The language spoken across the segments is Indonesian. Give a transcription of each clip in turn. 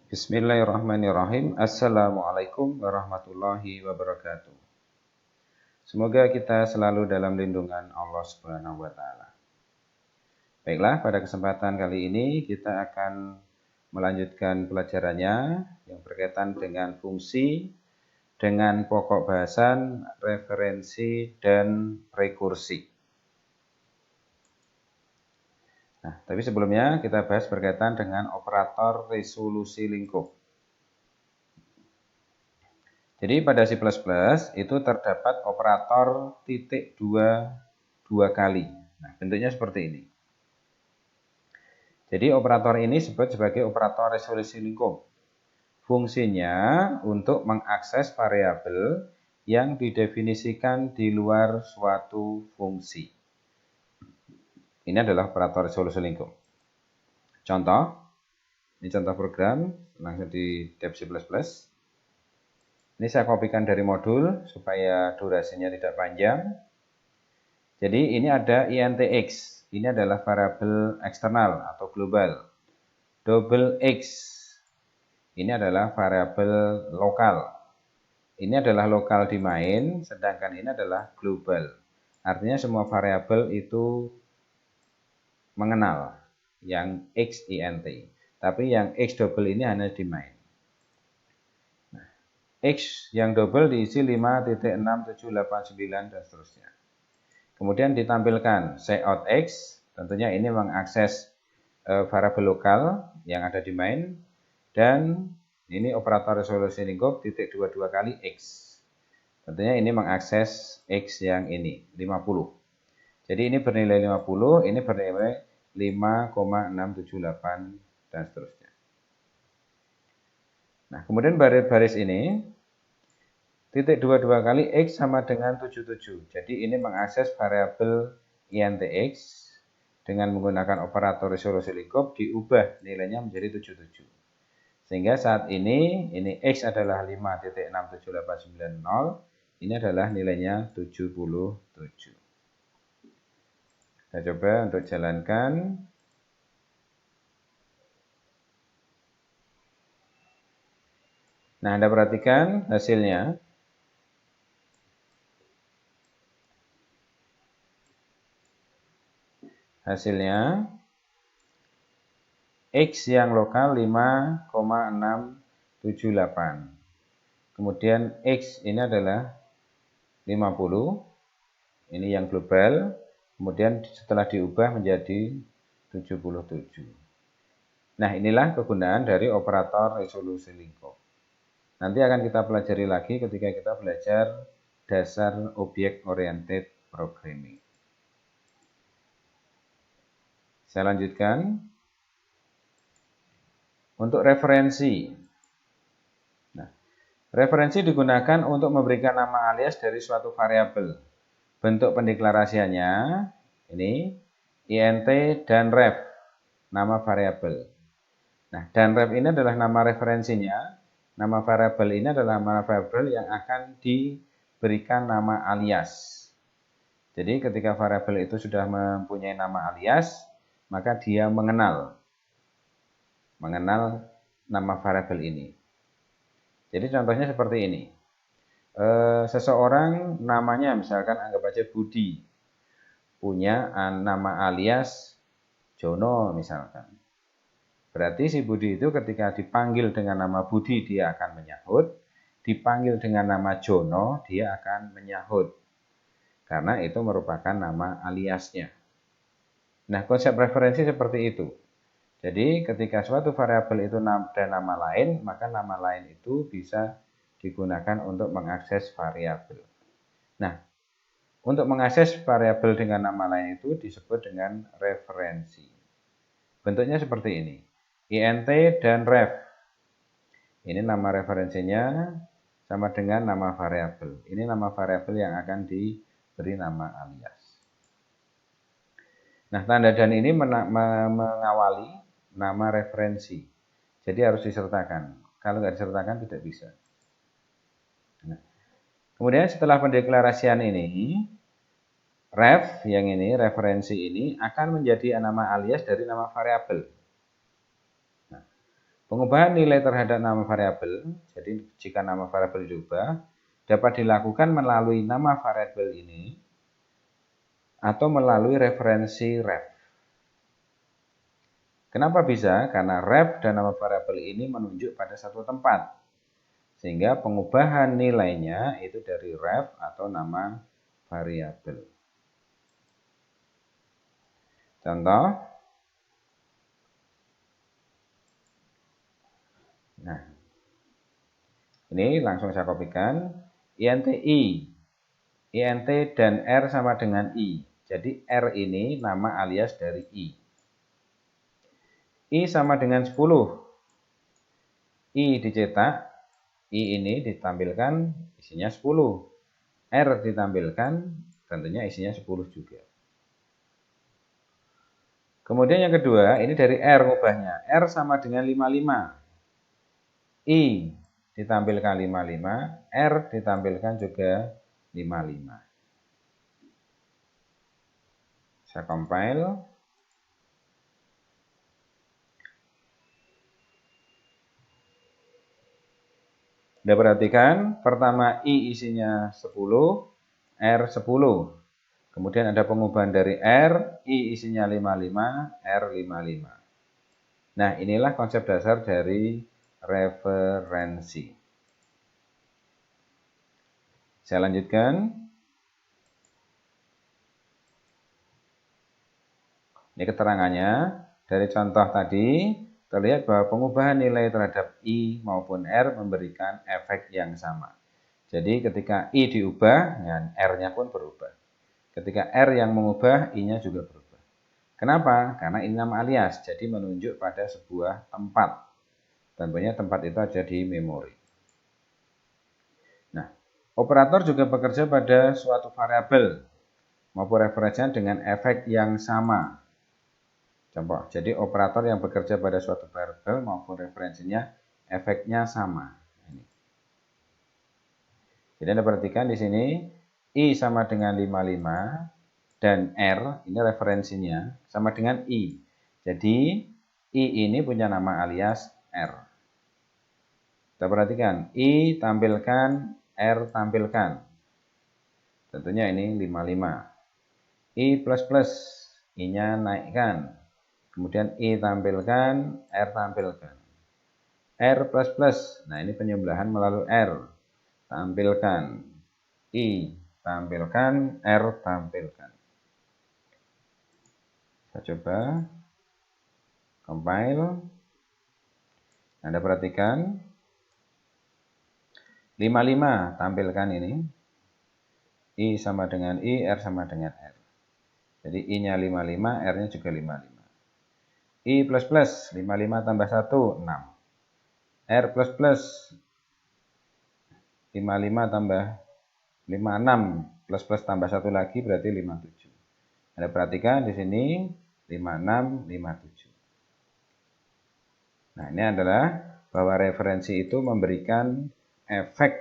Bismillahirrahmanirrahim. Assalamualaikum warahmatullahi wabarakatuh. Semoga kita selalu dalam lindungan Allah Subhanahu wa taala. Baiklah, pada kesempatan kali ini kita akan melanjutkan pelajarannya yang berkaitan dengan fungsi, dengan pokok bahasan, referensi, dan rekursi. Nah, tapi sebelumnya kita bahas berkaitan dengan operator resolusi lingkup. Jadi pada C++ itu terdapat operator titik dua kali. Nah, bentuknya seperti ini. Jadi operator ini disebut sebagai operator resolusi lingkup. Fungsinya untuk mengakses variabel yang didefinisikan di luar suatu fungsi. Ini adalah operator resolusi lingkup. Contoh, ini contoh program langsung di tab C++. Ini saya kopikan dari modul supaya durasinya tidak panjang. Jadi ini ada intx. Ini adalah variabel eksternal atau global. Double x. Ini adalah variabel lokal. Ini adalah lokal di main, sedangkan ini adalah global. Artinya semua variabel itu mengenal yang x int. Tapi yang x double ini hanya di main. X yang double diisi 5.67889 dan seterusnya. Kemudian ditampilkan cout x, tentunya ini mengakses variabel lokal yang ada di main, dan ini operator resolusi lingkup titik 22 kali x. Tentunya ini mengakses x yang ini 50. Jadi ini bernilai 50, ini bernilai 5,678 dan seterusnya. Nah, kemudian baris ini titik 22 kali x sama dengan 77. Jadi ini mengakses variabel intx dengan menggunakan operator resolusi lingkup, diubah nilainya menjadi 77. Sehingga saat ini x adalah 5.67890, ini adalah nilainya 77. Kita coba untuk jalankan. Nah, Anda perhatikan hasilnya. Hasilnya x yang lokal 5,678. Kemudian x ini adalah 50. Ini yang global. Kemudian setelah diubah menjadi 77. Nah, inilah kegunaan dari operator resolusi lingkup. Nanti akan kita pelajari lagi ketika kita belajar dasar object oriented programming. Saya lanjutkan. Untuk referensi. Nah, referensi digunakan untuk memberikan nama alias dari suatu variabel. Bentuk pendeklarasiannya ini int dan ref, nama variabel. Nah, dan ref ini adalah nama referensinya. Nama variabel ini adalah nama variabel yang akan diberikan nama alias. Jadi ketika variabel itu sudah mempunyai nama alias, maka dia mengenal nama variabel ini. Jadi contohnya seperti ini. Seseorang namanya misalkan anggap aja Budi, punya nama alias Jono misalkan. Berarti si Budi itu ketika dipanggil dengan nama Budi dia akan menyahut, dipanggil dengan nama Jono dia akan menyahut. Karena itu merupakan nama aliasnya. Nah, konsep referensi seperti itu. Jadi ketika suatu variabel itu ada nama lain, maka nama lain itu bisa digunakan untuk mengakses variabel. Nah, untuk mengakses variabel dengan nama lain itu disebut dengan referensi. Bentuknya seperti ini. int dan ref. Ini nama referensinya sama dengan nama variabel. Ini nama variabel yang akan diberi nama alias. Nah, tanda dan ini mengawali nama referensi. Jadi harus disertakan. Kalau nggak disertakan tidak bisa. Nah, kemudian setelah pendeklarasian ini, ref yang ini, referensi ini akan menjadi nama alias dari nama variabel. Nah, Pengubahan nilai terhadap nama variabel, jadi jika nama variabel diubah, dapat dilakukan melalui nama variabel ini atau melalui referensi ref. Kenapa bisa? Karena ref dan nama variabel ini menunjuk pada satu tempat, sehingga pengubahan nilainya itu dari ref atau nama variabel. Contoh, nah ini langsung saya kopikan, int int dan r sama dengan i. Jadi r ini nama alias dari i sama dengan 10. I dicetak, i ini ditampilkan isinya 10. R ditampilkan tentunya isinya 10 juga. Kemudian yang kedua, ini dari R ngubahnya. R sama dengan 55. I ditampilkan 55, R ditampilkan juga 55. Saya compile. Anda perhatikan, pertama I isinya 10, R 10. Kemudian ada pengubahan dari R, I isinya 55, R 55. Nah, inilah konsep dasar dari referensi. Saya lanjutkan. Ini keterangannya. Dari contoh tadi, terlihat bahwa pengubahan nilai terhadap I maupun R memberikan efek yang sama. Jadi ketika I diubah, R-nya pun berubah. Ketika R yang mengubah, I-nya juga berubah. Kenapa? Karena ini nama alias, jadi menunjuk pada sebuah tempat. Tentunya tempat itu ada di memori. Nah, operator juga bekerja pada suatu variabel maupun referensinya dengan efek yang sama. Contoh, jadi operator yang bekerja pada suatu variabel maupun referensinya efeknya sama. Ini. Jadi Anda perhatikan di sini I sama dengan 55 dan R ini referensinya sama dengan I. Jadi I ini punya nama alias R. Kita perhatikan I tampilkan, R tampilkan. Tentunya ini 55. I plus plus, I-nya naikkan. Kemudian I tampilkan, R tampilkan. R plus plus, nah ini penyembelahan melalui R. Tampilkan, I tampilkan, R tampilkan. Saya coba compile. Anda perhatikan 55 tampilkan ini. I sama dengan I, R sama dengan R. Jadi I-nya 55, R-nya juga 55. I plus plus, 55 tambah 1, 6. R plus plus, 55 tambah 56, plus plus tambah 1 lagi berarti 57. Anda perhatikan di sini 56, 57. Nah, ini adalah bahwa referensi itu memberikan efek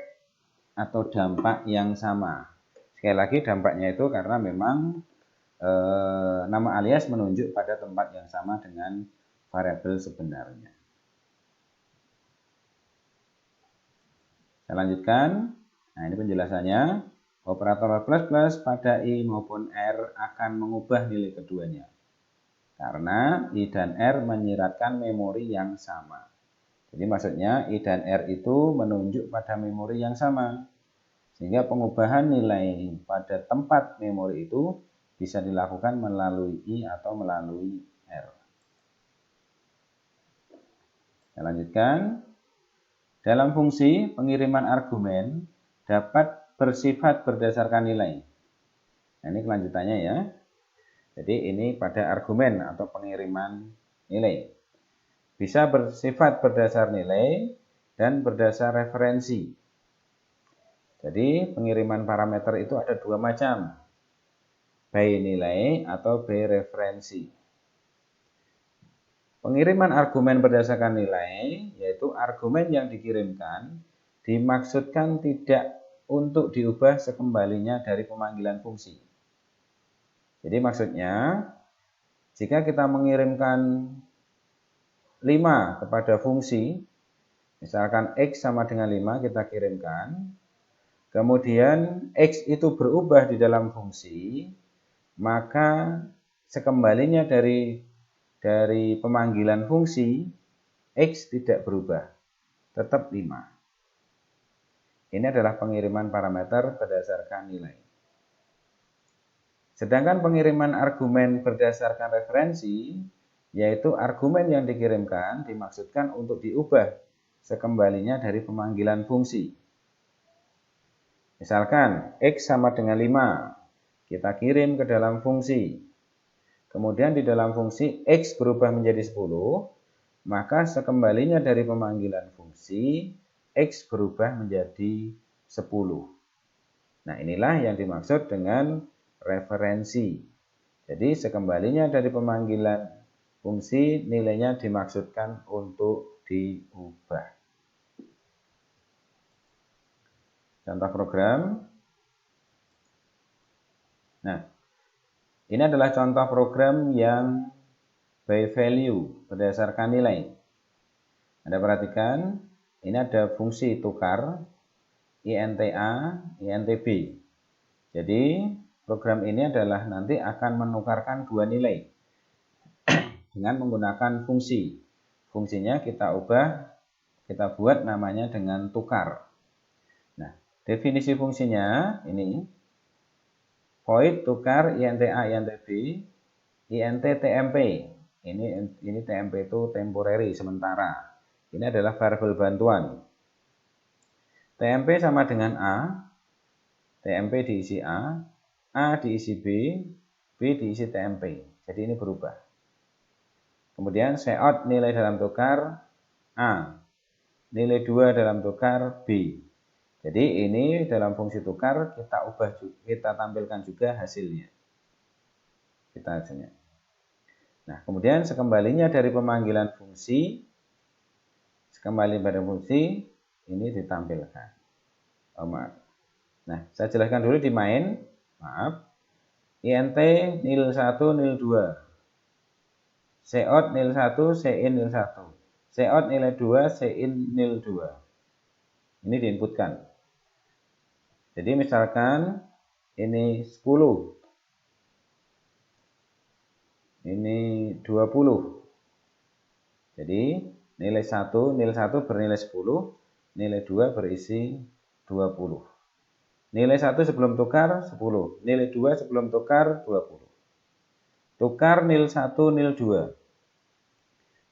atau dampak yang sama. Sekali lagi dampaknya itu karena memang nama alias menunjuk pada tempat yang sama dengan variabel sebenarnya. Saya lanjutkan. Nah, ini penjelasannya. Operator plus plus pada I maupun R akan mengubah nilai keduanya. Karena I dan R menyiratkan memori yang sama. Jadi maksudnya I dan R itu menunjuk pada memori yang sama. Sehingga pengubahan nilai pada tempat memori itu bisa dilakukan melalui I atau melalui R. Saya lanjutkan. Dalam fungsi, pengiriman argumen dapat bersifat berdasarkan nilai. Nah, ini kelanjutannya ya. Jadi ini pada argumen atau pengiriman nilai. Bisa bersifat berdasar nilai dan berdasar referensi. Jadi pengiriman parameter itu ada dua macam. By nilai atau by referensi. Pengiriman argumen berdasarkan nilai, yaitu argumen yang dikirimkan, dimaksudkan tidak untuk diubah sekembalinya dari pemanggilan fungsi. Jadi maksudnya, jika kita mengirimkan 5 kepada fungsi, misalkan X sama dengan 5 kita kirimkan, kemudian X itu berubah di dalam fungsi, maka sekembalinya dari pemanggilan fungsi, X tidak berubah, tetap 5. Ini adalah pengiriman parameter berdasarkan nilai. Sedangkan pengiriman argumen berdasarkan referensi, yaitu argumen yang dikirimkan dimaksudkan untuk diubah sekembalinya dari pemanggilan fungsi. Misalkan X sama dengan 5, kita kirim ke dalam fungsi. Kemudian di dalam fungsi X berubah menjadi 10, maka sekembalinya dari pemanggilan fungsi, X berubah menjadi 10. Nah, inilah yang dimaksud dengan referensi. Jadi sekembalinya dari pemanggilan fungsi, nilainya dimaksudkan untuk diubah. Contoh program. Nah, ini adalah contoh program yang by value, berdasarkan nilai. Anda perhatikan, ini ada fungsi tukar, INTA, INTB. Jadi, program ini adalah nanti akan menukarkan dua nilai dengan menggunakan fungsi. Fungsinya kita ubah, kita buat namanya dengan tukar. Nah, definisi fungsinya ini void tukar INTA INTB INT TMP. Ini TMP itu temporary, sementara. Ini adalah variabel bantuan. TMP sama dengan A. TMP diisi A diisi B diisi TMP. Jadi ini berubah. Kemudian cout nilai dalam tukar A. Nilai 2 dalam tukar B. Jadi ini dalam fungsi tukar kita tampilkan juga hasilnya. Nah, kemudian sekembalinya dari pemanggilan fungsi, sekembali pada fungsi, ini ditampilkan. Nah, saya jelaskan dulu di main. INT nil 1 nil 2. Cout nil 1, Cin nil 1. Cout nilai 2, Cin nil 2. Ini diinputkan. Jadi misalkan ini 10. Ini 20. Jadi nilai 1 bernilai 10, nilai 2 berisi 20. Nilai 1 sebelum tukar 10, nilai 2 sebelum tukar 20. Tukar nil 1 nil 2.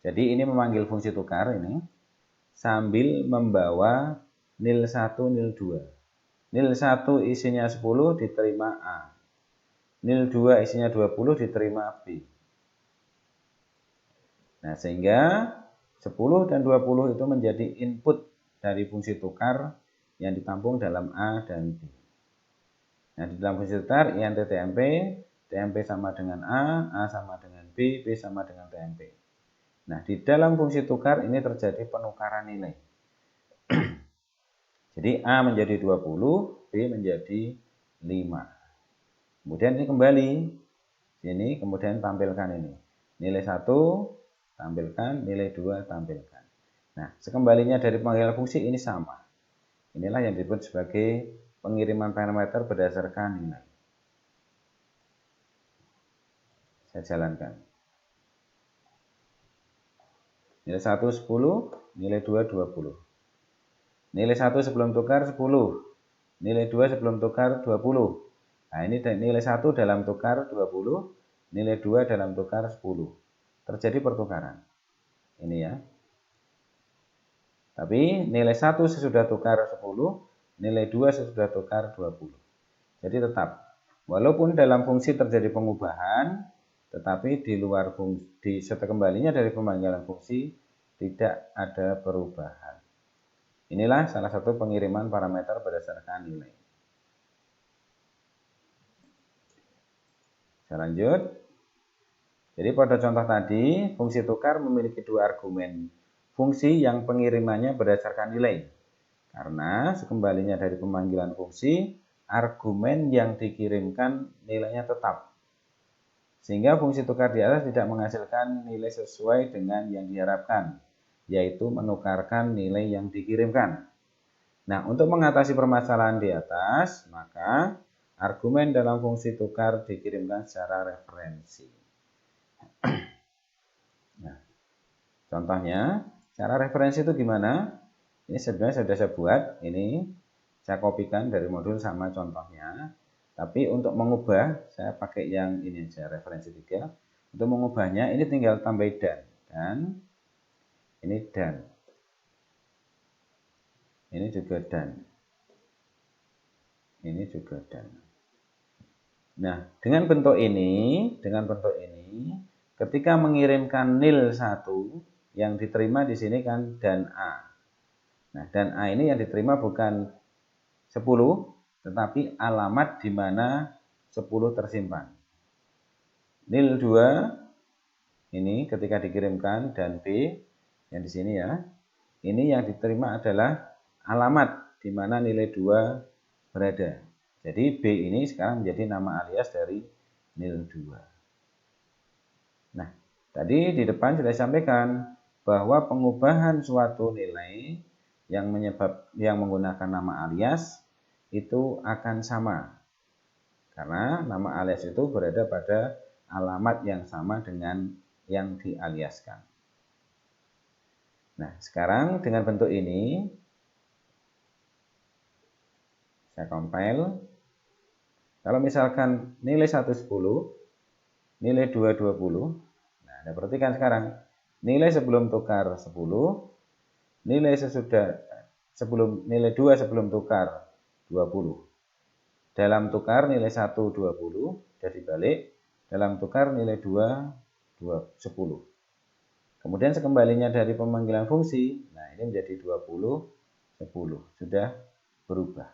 Jadi ini memanggil fungsi tukar ini sambil membawa nil 1 nil 2. Nil 1 isinya 10 diterima A. Nil 2 isinya 20 diterima B. Nah, sehingga 10 dan 20 itu menjadi input dari fungsi tukar yang ditampung dalam A dan B. Nah, di dalam fungsi tukar INT TMP, TMP sama dengan A sama dengan B sama dengan TMP. Nah, di dalam fungsi tukar ini terjadi penukaran nilai. Jadi A menjadi 20, B menjadi 5. Kemudian ini kembali, sini kemudian tampilkan ini. Nilai 1 tampilkan, nilai 2 tampilkan. Nah, sekembalinya dari pemanggilan fungsi ini sama. Inilah yang disebut sebagai pengiriman parameter berdasarkan nilai. Saya jalankan. Nilai 1 10, nilai 2 20. Nilai 1 sebelum tukar 10, nilai 2 sebelum tukar 20. Nah, ini nilai 1 dalam tukar 20, nilai 2 dalam tukar 10. Terjadi pertukaran. Ini ya. Tapi nilai 1 sesudah tukar 10, nilai 2 sesudah tukar 20. Jadi tetap, walaupun dalam fungsi terjadi pengubahan, tetapi di luar fungsi, kembalinya dari pemanggilan fungsi, tidak ada perubahan. Inilah salah satu pengiriman parameter berdasarkan nilai. Saya lanjut. Jadi pada contoh tadi, fungsi tukar memiliki dua argumen. Fungsi yang pengirimannya berdasarkan nilai. Karena sekembalinya dari pemanggilan fungsi, argumen yang dikirimkan nilainya tetap. Sehingga fungsi tukar di atas tidak menghasilkan nilai sesuai dengan yang diharapkan, yaitu menukarkan nilai yang dikirimkan. Nah, untuk mengatasi permasalahan di atas, maka argumen dalam fungsi tukar dikirimkan secara referensi. Nah, contohnya, cara referensi itu gimana? Ini sebenarnya sudah saya buat, ini saya kopikan dari modul sama contohnya. Tapi untuk mengubah, saya pakai yang ini aja, referensi 3. Untuk mengubahnya, ini tinggal tambah dan ini dan. Ini juga dan. Ini juga dan. Nah, dengan bentuk ini, ketika mengirimkan nil 1, yang diterima di sini kan dan A. Nah, dan A ini yang diterima bukan 10, tetapi alamat di mana 10 tersimpan. Nil 2 ini ketika dikirimkan dan B yang di sini ya. Ini yang diterima adalah alamat di mana nilai 2 berada. Jadi B ini sekarang menjadi nama alias dari nil 2. Nah, tadi di depan sudah disampaikan bahwa pengubahan suatu nilai yang menggunakan nama alias itu akan sama. Karena nama alias itu berada pada alamat yang sama dengan yang dialiaskan. Nah, sekarang dengan bentuk ini, saya compile. Kalau misalkan nilai 1 10, nilai 2 20. Nah, Anda perhatikan sekarang. Nilai sebelum tukar 10, nilai 2 sebelum tukar 20. Dalam tukar nilai 1 20, jadi balik. Dalam tukar nilai 2 10. Kemudian sekembalinya dari pemanggilan fungsi, nah ini menjadi 20 10. Sudah berubah.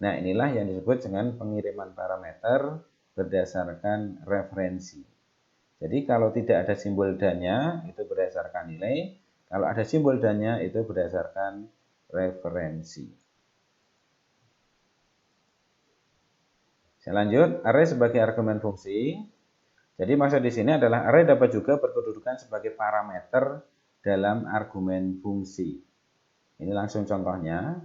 Nah, inilah yang disebut dengan pengiriman parameter berdasarkan referensi. Jadi kalau tidak ada simbol dan-nya, itu berdasarkan nilai. Kalau ada simbol dan-nya, itu berdasarkan referensi. Saya lanjut, array sebagai argumen fungsi. Jadi maksud di sini adalah array dapat juga berkedudukan sebagai parameter dalam argumen fungsi. Ini langsung contohnya.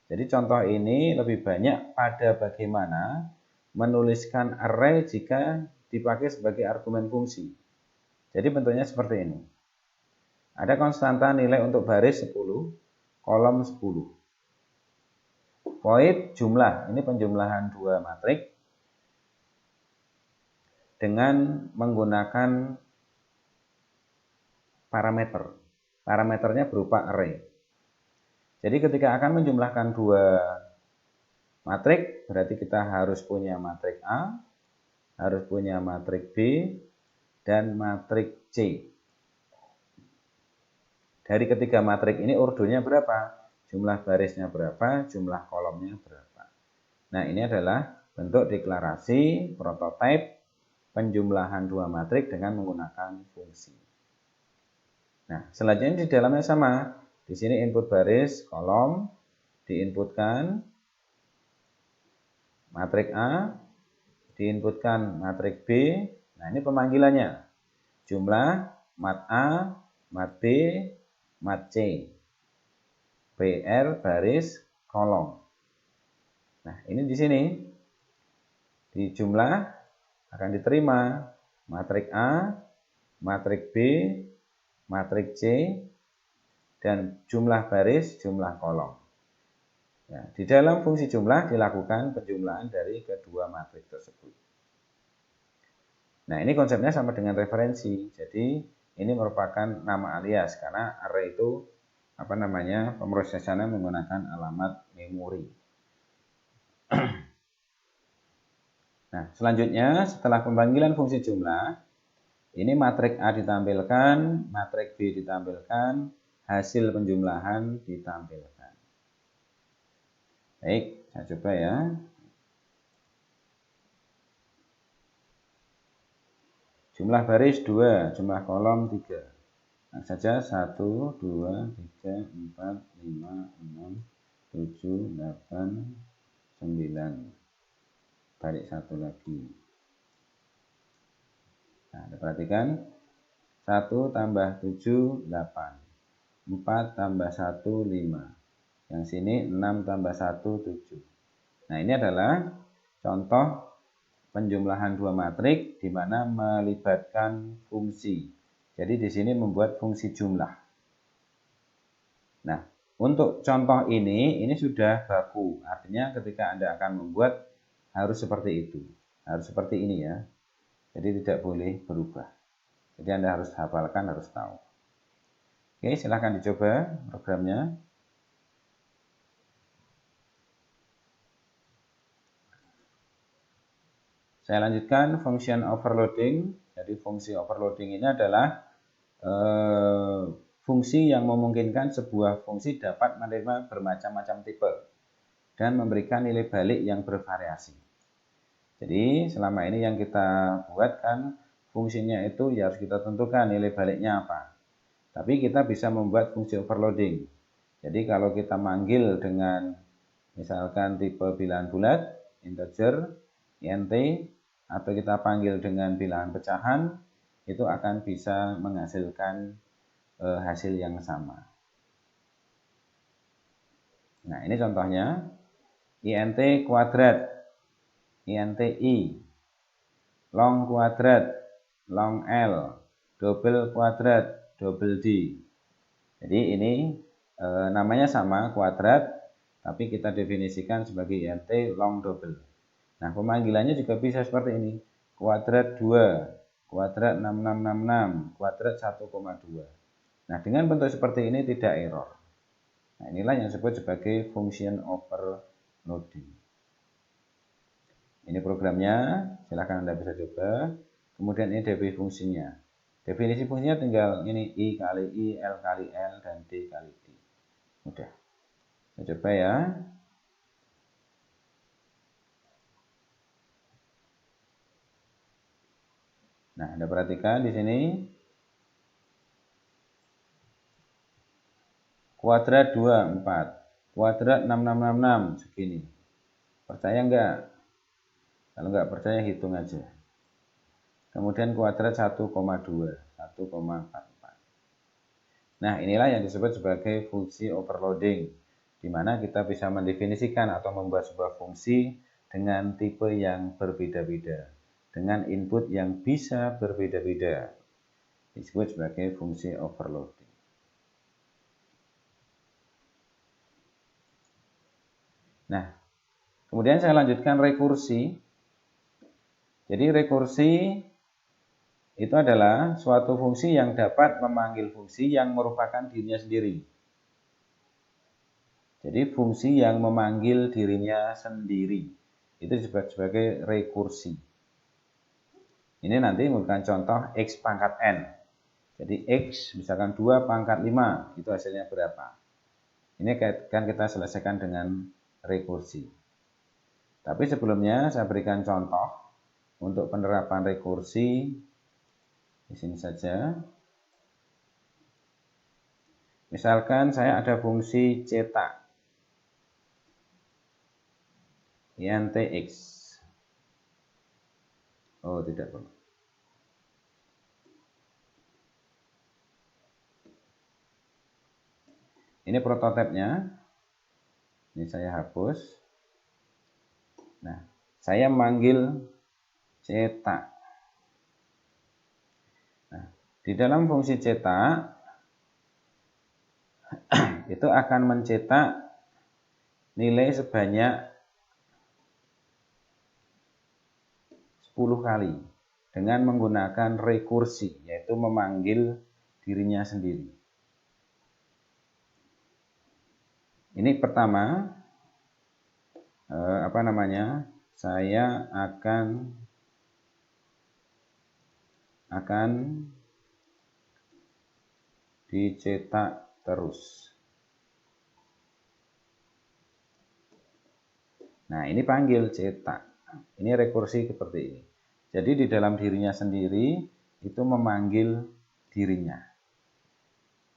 Jadi contoh ini lebih banyak pada bagaimana menuliskan array jika dipakai sebagai argumen fungsi. Jadi bentuknya seperti ini. Ada konstanta nilai untuk baris 10, kolom 10. Void jumlah, ini penjumlahan 2 matrik dengan menggunakan parameter. Parameternya berupa array. Jadi ketika akan menjumlahkan 2 matrik, berarti kita harus punya matrik A, harus punya matrik B, dan matrik C. Dari ketiga matrik ini urutnya berapa? Jumlah barisnya berapa? Jumlah kolomnya berapa? Nah, ini adalah bentuk deklarasi prototipe penjumlahan 2 matrik dengan menggunakan fungsi. Nah, selanjutnya di dalamnya sama. Di sini input baris, kolom, diinputkan matrik A, diinputkan matrik B. Nah, ini pemanggilannya. Jumlah mat A, mat B, mat C. BR baris kolom. Nah, ini di sini. Di jumlah akan diterima matrik A, matrik B, matrik C, dan jumlah baris, jumlah kolom. Ya, di dalam fungsi jumlah dilakukan penjumlahan dari kedua matrik tersebut. Nah, ini konsepnya sama dengan referensi. Jadi, ini merupakan nama alias karena array itu pemrosesannya menggunakan alamat memori. Nah, selanjutnya setelah pemanggilan fungsi jumlah, ini matrik A ditampilkan, matrik B ditampilkan, hasil penjumlahan ditampilkan. Baik, saya coba ya. Jumlah baris 2, jumlah kolom 3. Nah, saja 1, 2, 3, 4, 5, 6, 7, 8, 9. Balik 1 lagi. Nah, perhatikan 1 tambah 7, 8. 4 tambah 1, 5. Yang sini 6 tambah 1, 7. Nah, ini adalah contoh penjumlahan dua matrik di mana melibatkan fungsi. Jadi di sini membuat fungsi jumlah. Nah, untuk contoh ini sudah baku. Artinya ketika Anda akan membuat harus seperti itu. Harus seperti ini ya. Jadi tidak boleh berubah. Jadi Anda harus hafalkan, harus tahu. Oke, silahkan dicoba programnya. Saya lanjutkan function overloading. Jadi fungsi overloading ini adalah fungsi yang memungkinkan sebuah fungsi dapat menerima bermacam-macam tipe dan memberikan nilai balik yang bervariasi. Jadi selama ini yang kita buat kan fungsinya itu ya harus kita tentukan nilai baliknya apa. Tapi kita bisa membuat fungsi overloading. Jadi kalau kita manggil dengan misalkan tipe bilangan bulat, integer, int, atau kita panggil dengan bilangan pecahan, itu akan bisa menghasilkan hasil yang sama. Nah, ini contohnya int kuadrat, int i, long kuadrat, long L, double kuadrat, double D. Jadi ini namanya sama kuadrat, tapi kita definisikan sebagai int long double. Nah, pemanggilannya juga bisa seperti ini. Kuadrat 2, kuadrat 6666, kuadrat 1,2. Nah, dengan bentuk seperti ini tidak error. Nah, inilah yang disebut sebagai function overloading. Ini programnya, silahkan Anda bisa coba. Kemudian ini definisi fungsinya. Definisi fungsinya tinggal ini I kali I, L kali L, dan D kali D. Mudah. Saya coba ya. Nah, Anda perhatikan di sini kuadrat 2, 4. Kuadrat 6666 segini. Percaya enggak? Kalau enggak percaya hitung aja. Kemudian kuadrat 1,2, 1,44. Nah, inilah yang disebut sebagai fungsi overloading, di mana kita bisa mendefinisikan atau membuat sebuah fungsi dengan tipe yang berbeda-beda, dengan input yang bisa berbeda-beda. Disebut sebagai fungsi overloading. Nah, kemudian saya lanjutkan rekursi. Jadi rekursi itu adalah suatu fungsi yang dapat memanggil fungsi yang merupakan dirinya sendiri. Jadi fungsi yang memanggil dirinya sendiri itu disebut sebagai rekursi. Ini nanti memberikan contoh x pangkat n. Jadi x misalkan 2 pangkat 5 itu hasilnya berapa. Ini akan kita selesaikan dengan rekursi. Tapi sebelumnya saya berikan contoh untuk penerapan rekursi di sini saja. Misalkan saya ada fungsi cetak int x. Oh, tidak perlu. Ini prototipenya. Ini saya hapus. Nah, saya manggil cetak. Nah, di dalam fungsi cetak itu akan mencetak nilai sebanyak 10 kali dengan menggunakan rekursi, yaitu memanggil dirinya sendiri. Ini pertama, saya akan dicetak terus. Nah, ini panggil cetak. Ini rekursi seperti ini. Jadi di dalam dirinya sendiri itu memanggil dirinya.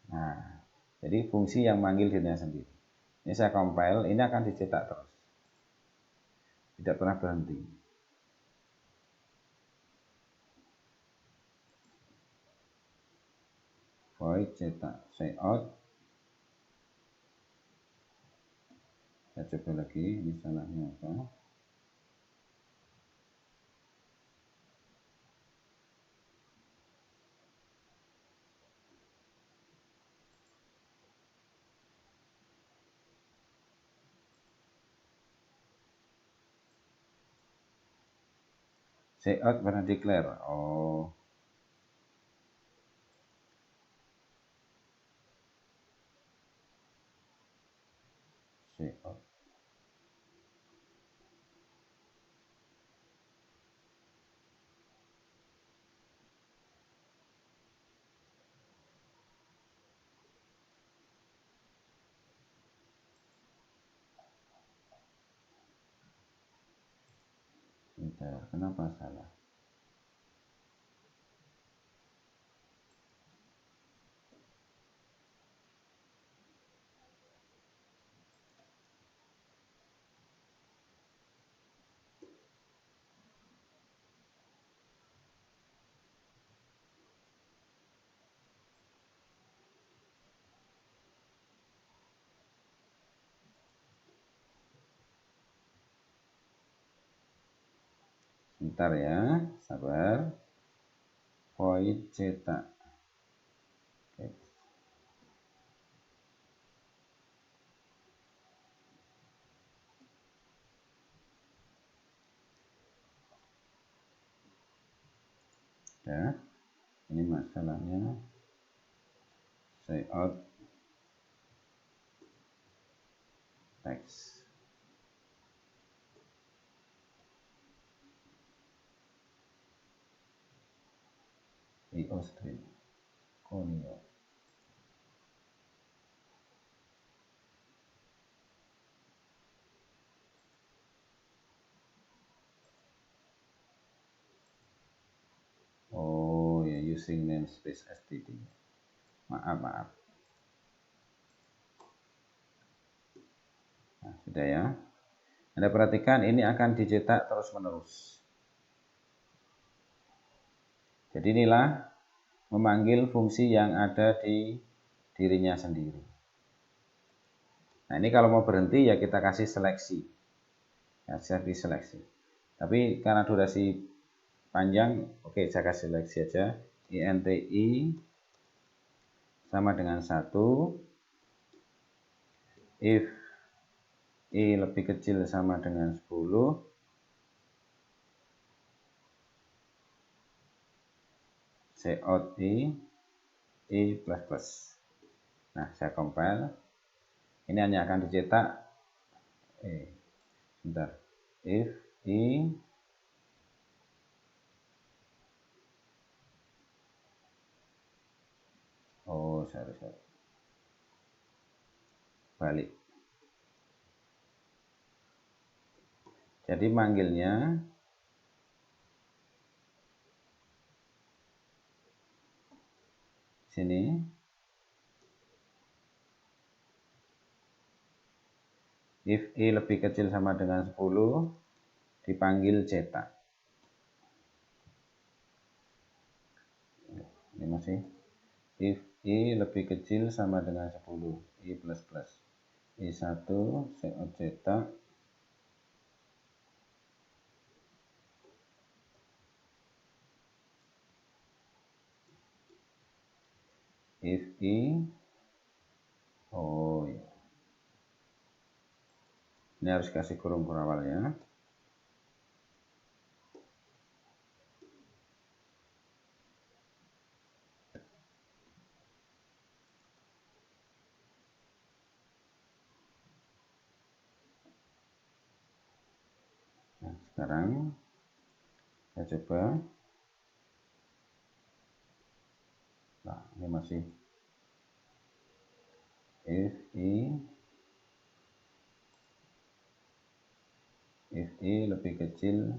Nah, jadi fungsi yang manggil dirinya sendiri. Ini saya compile, ini akan dicetak terus. Tidak pernah berhenti. void cetak cout. Saya coba lagi, ini salahnya apa? Cout pernah declare. Oh, cout. Bentar, kenapa salah? Bentar ya, sabar. Void cetak. Oke. Ya, ini masalahnya cout text. IO string. Konio. Oh ya, using namespace std. Maaf. Nah, sudah ya. Anda perhatikan ini akan dicetak terus-menerus. Jadi inilah memanggil fungsi yang ada di dirinya sendiri. Nah, ini kalau mau berhenti ya kita kasih seleksi. Ya, saya kasih seleksi. Tapi karena durasi panjang, oke saya kasih seleksi aja. INTI sama dengan 1. If I lebih kecil sama dengan 10, cout I plus plus. Nah, saya compile. Ini hanya akan dicetak sebentar. If I sorry. Balik. Jadi manggilnya sini. If I lebih kecil sama dengan 10, dipanggil cetak. Ini masih. If I lebih kecil sama dengan 10, I plus plus. I1 cout cetak. If I, ya. Ini harus kasih kurung awal ya. Nah, sekarang saya coba. Nah, ini masih. If I lebih kecil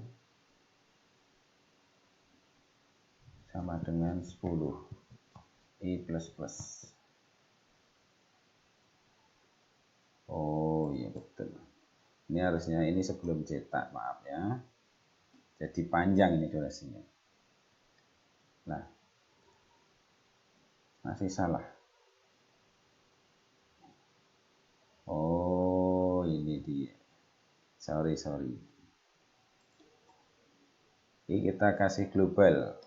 sama dengan 10, I plus plus. Oh iya betul. Ini harusnya ini sebelum cetak, maaf ya. Jadi panjang ini durasinya. Nah, Masih salah. Oh, ini dia. Sorry. Ini kita kasih global.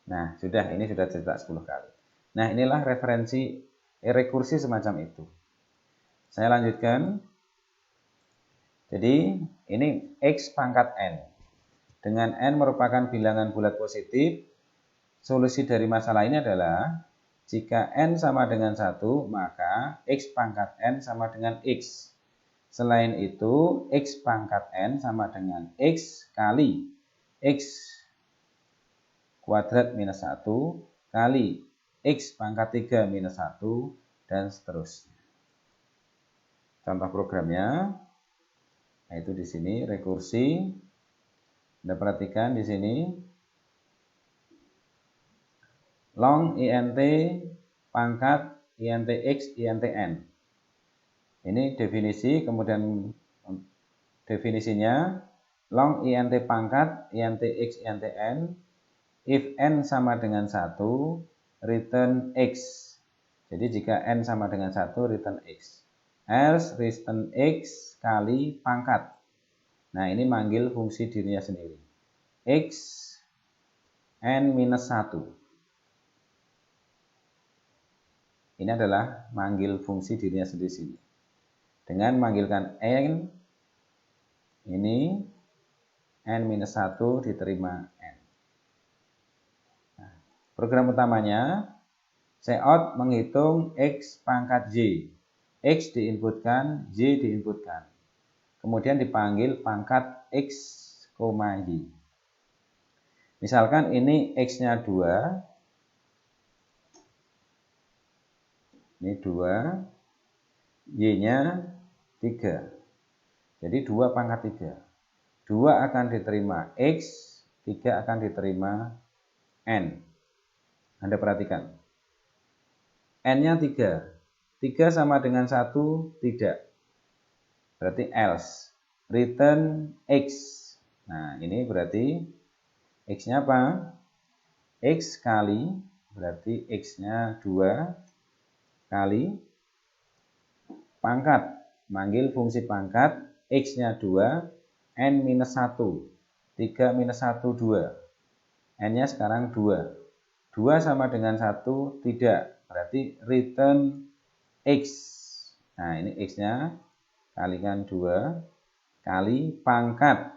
Nah, ini sudah cetak 10 kali. Nah, inilah rekursi semacam itu. Saya lanjutkan. Jadi, ini X pangkat N. Dengan N merupakan bilangan bulat positif, solusi dari masalah ini adalah jika N sama dengan 1, maka X pangkat N sama dengan X. Selain itu, X pangkat N sama dengan X kali X kuadrat minus 1 kali X pangkat 3 minus 1 dan seterusnya. Contoh programnya, yaitu di sini rekursi. Anda perhatikan di sini long int pangkat int x int n. Ini definisi, kemudian definisinya long int pangkat int x int n if n sama dengan 1 return x. Jadi jika n sama dengan 1 return x. Else return x kali pangkat. Nah, ini manggil fungsi dirinya sendiri. X n minus 1. Ini adalah manggil fungsi dirinya sendiri sini. Dengan manggilkan n, ini n minus 1 diterima n. Nah, program utamanya, cout menghitung x pangkat y. X diinputkan, y diinputkan. Kemudian dipanggil pangkat x, y. Misalkan ini x-nya 2. Ini 2. Y-nya 3. Jadi 2 pangkat 3. 2 akan diterima x, 3 akan diterima n. Anda perhatikan. N-nya 3. 3 sama dengan 1, tidak. Berarti else. Return x. Nah, ini berarti x-nya apa? X kali, berarti x-nya 2 kali pangkat. Manggil fungsi pangkat, x-nya 2, n minus 1. 3 minus 1, 2. N-nya sekarang 2. 2 sama dengan 1, tidak. Berarti return x. Nah, ini x-nya kalikan 2 kali pangkat.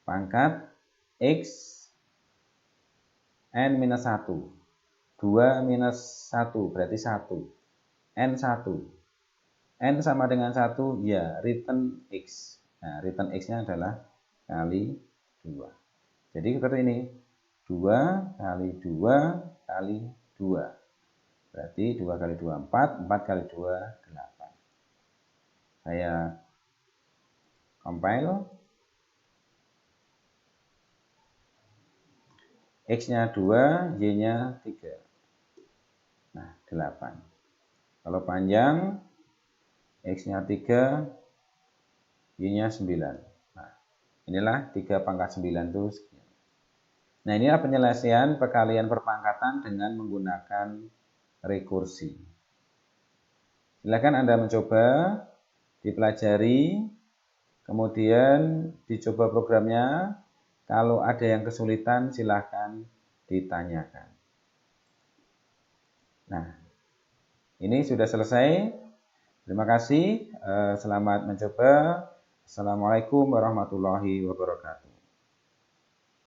Pangkat x n minus 1. 2 minus 1 berarti 1. N 1. N sama dengan 1, ya return x. Nah, return x-nya adalah kali 2. Jadi seperti ini. 2 kali 2 kali 2. Berarti 2 kali 2, 4. 4 kali 2, 8. Saya compile. X-nya 2, Y-nya 3. Nah, 8. Kalau panjang, X-nya 3, Y-nya 9. Nah, inilah 3 pangkat 9 itu sekian. Nah, inilah penyelesaian perkalian perpangkatan dengan menggunakan rekursi. Silakan Anda mencoba, dipelajari, kemudian dicoba programnya. Kalau ada yang kesulitan, silakan ditanyakan. Nah, ini sudah selesai. Terima kasih. Selamat mencoba. Assalamualaikum warahmatullahi wabarakatuh.